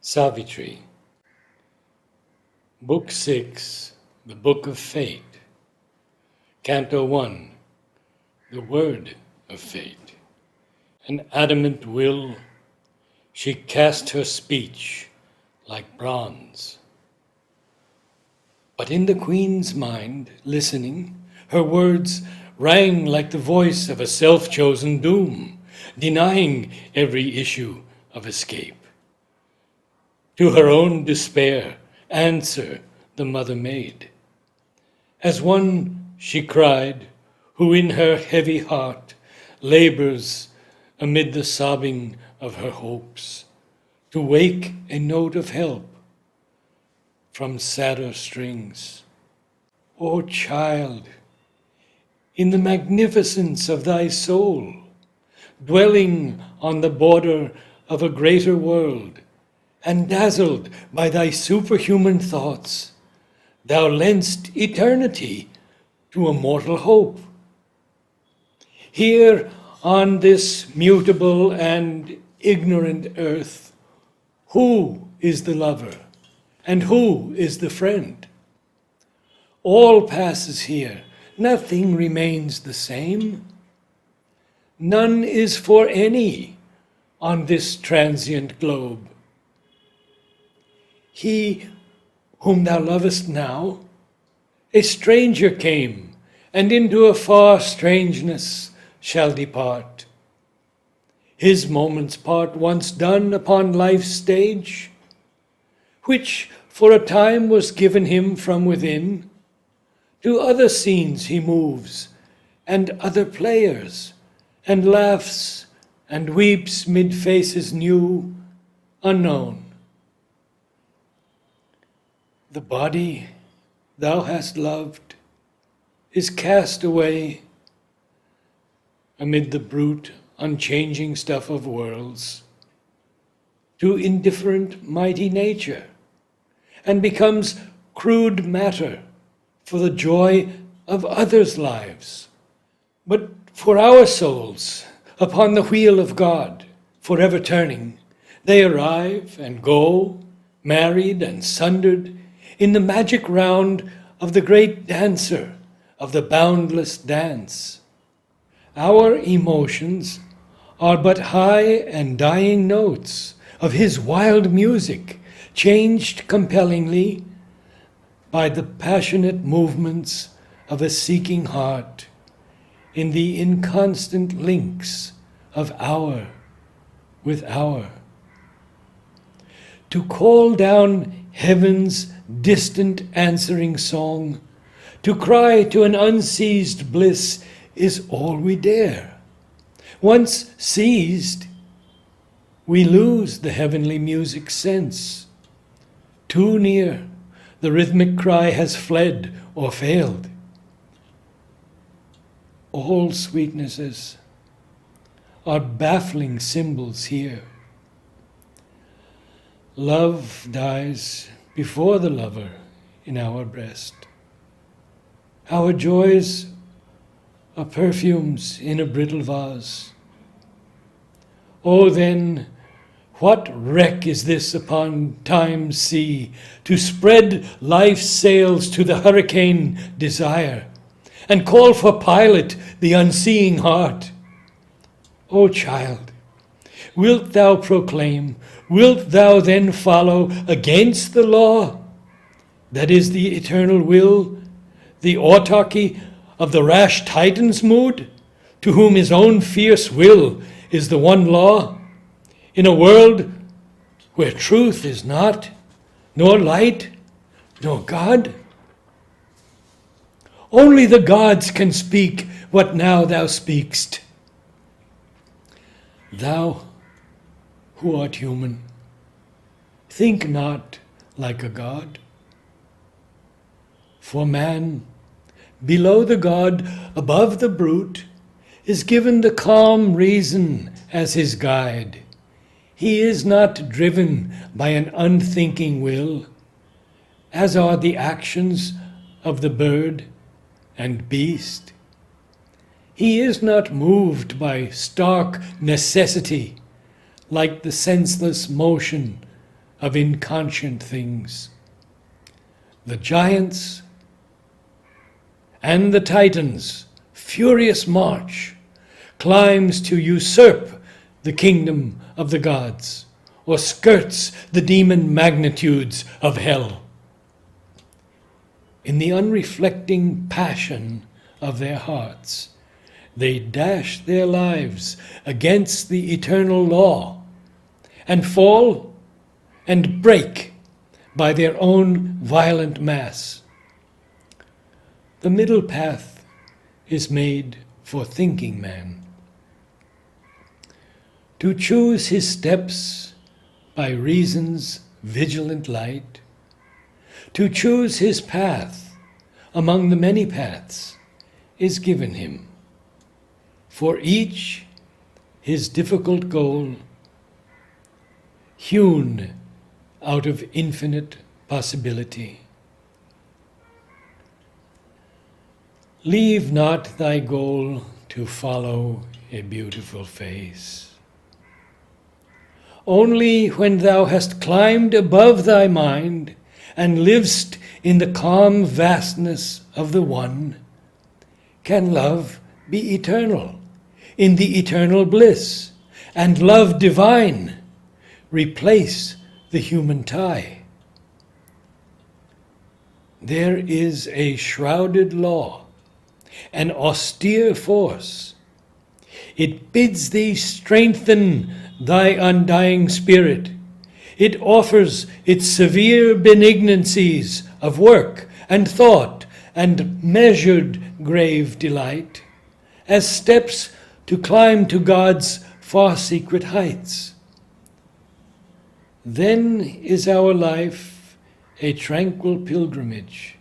Savitri, Book 6, The Book of Fate, Canto 1, The Word of Fate. An adamant will, she cast her speech like bronze. But in the queen's mind, listening, her words rang like the voice of a self-chosen doom, denying every issue of escape. To her own despair, answer the mother made. As one, she cried, who in her heavy heart labors amid the sobbing of her hopes, to wake a note of help from sadder strings. O child, in the magnificence of thy soul, dwelling on the border of a greater world, and dazzled by thy superhuman thoughts, thou lend'st eternity to a mortal hope. Here on this mutable and ignorant earth, who is the lover and who is the friend? All passes here, nothing remains the same. None is for any on this transient globe. He whom thou lovest now, a stranger came, and into a far strangeness shall depart. His moment's part once done upon life's stage, which for a time was given him from within, to other scenes he moves, and other players, and laughs and weeps mid faces new, unknown. The body thou hast loved is cast away amid the brute, unchanging stuff of worlds to indifferent, mighty nature, and becomes crude matter for the joy of others' lives. But for our souls, upon the wheel of God, forever turning, they arrive and go, married and sundered, in the magic round of the great dancer of the boundless dance. Our emotions are but high and dying notes of his wild music, changed compellingly by the passionate movements of a seeking heart in the inconstant links of hour with hour. To call down heaven's distant answering song, to cry to an unseized bliss is all we dare. Once seized, we lose the heavenly music's sense. Too near, the rhythmic cry has fled or failed. All sweetnesses are baffling symbols here. Love dies before the lover in our breast. Our joys are perfumes in a brittle vase. Oh, then, what wreck is this upon time's sea, to spread life's sails to the hurricane desire, and call for pilot the unseeing heart? O child, wilt thou proclaim, wilt thou then follow against the law, that is the eternal will, the autarky of the rash Titan's mood, to whom his own fierce will is the one law, in a world where truth is not, nor light, nor God? Only the gods can speak what now thou speakst. Thou who art human, think not like a god. For man, below the god, above the brute, is given the calm reason as his guide. He is not driven by an unthinking will, as are the actions of the bird and beast. He is not moved by stark necessity, like the senseless motion of inconscient things. The giants and the Titans' furious march climbs to usurp the kingdom of the gods, or skirts the demon magnitudes of hell. In the unreflecting passion of their hearts, they dash their lives against the eternal law, and fall and break by their own violent mass. The middle path is made for thinking man, to choose his steps by reason's vigilant light, to choose his path among the many paths is given him, for each his difficult goal, hewn out of infinite possibility. Leave not thy goal to follow a beautiful face. Only when thou hast climbed above thy mind and livest in the calm vastness of the One, can love be eternal in the eternal bliss, and love divine replace the human tie. There is a shrouded law, an austere force. It bids thee strengthen thy undying spirit. It offers its severe benignancies of work and thought and measured grave delight, as steps to climb to God's far secret heights. Then is our life a tranquil pilgrimage,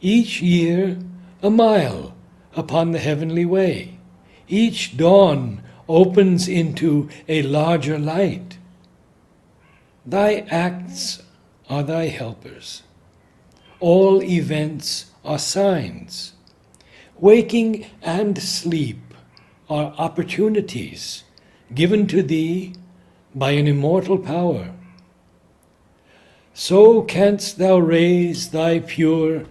each year a mile upon the heavenly way. Each dawn opens into a larger light. Thy acts are thy helpers. All events are signs. Waking and sleep are opportunities given to thee by an immortal power. So canst thou raise thy pure,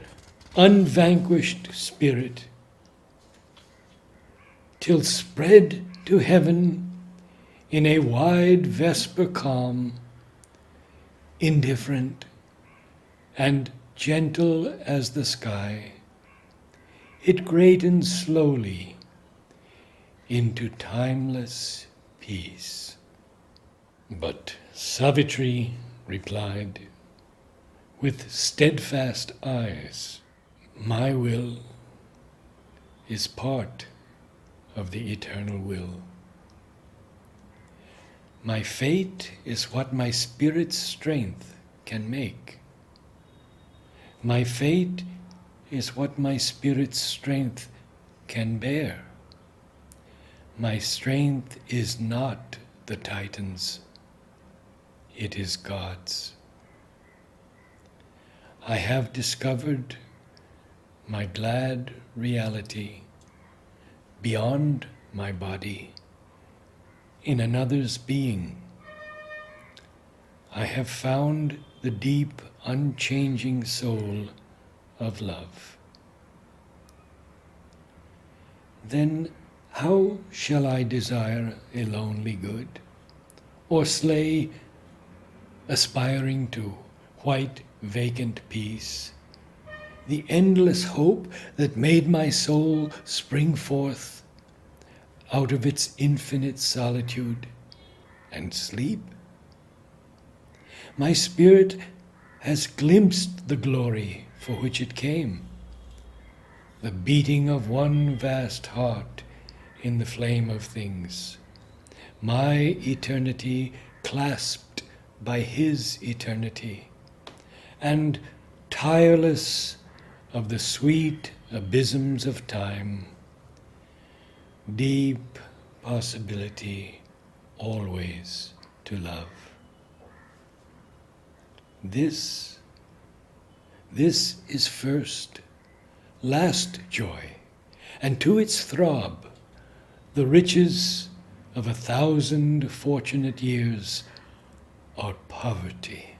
unvanquished spirit, till spread to heaven in a wide vesper calm, indifferent and gentle as the sky, it greatens slowly into timeless peace. But Savitri replied, with steadfast eyes, my will is part of the eternal will. My fate is what my spirit's strength can make. My fate is what my spirit's strength can bear. My strength is not the Titan's, it is God's. I have discovered my glad reality beyond my body, in another's being. I have found the deep, unchanging soul of love. Then how shall I desire a lonely good, or slay, aspiring to white, vacant peace, the endless hope that made my soul spring forth out of its infinite solitude and sleep? My spirit has glimpsed the glory for which it came, the beating of one vast heart in the flame of things, my eternity clasped by his eternity, and tireless of the sweet abysms of time, deep possibility always to love. This is first, last joy, and to its throb the riches of 1,000 fortunate years or poverty.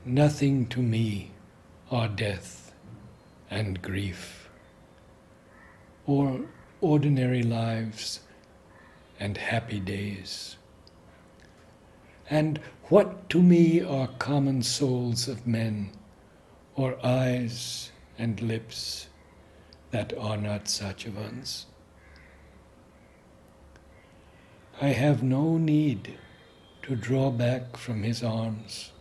Nothing to me are death and grief, or ordinary lives and happy days. And what to me are common souls of men, or eyes and lips that are not Satyavans? I have no need to draw back from his arms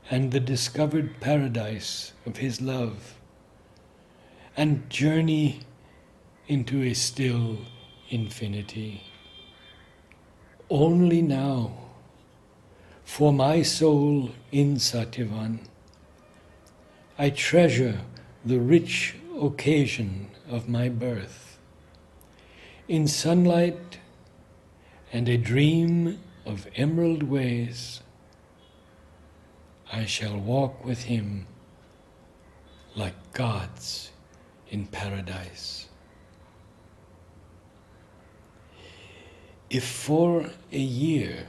and the discovered paradise of his love, and journey into a still infinity. Only now, for my soul in Satyavan, I treasure the rich occasion of my birth. In sunlight and a dream of emerald ways, I shall walk with him like gods in paradise. If for a year,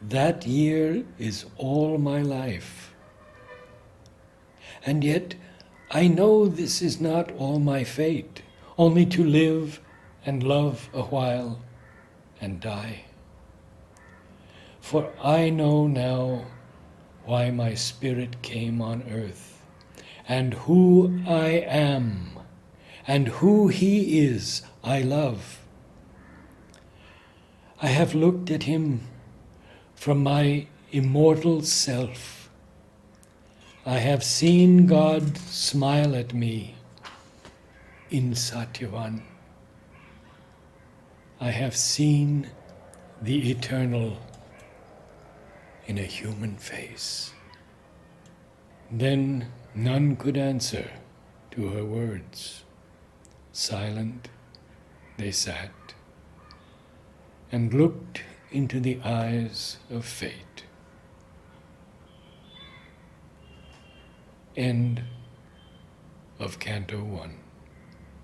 that year is all my life, and yet I know this is not all my fate, only to live and love a while and die. For I know now why my spirit came on earth, and who I am, and who he is I love. I have looked at him from my immortal self. I have seen God smile at me in Satyavan. I have seen the eternal in a human face. Then none could answer to her words. Silent they sat and looked into the eyes of fate. End of Canto 1.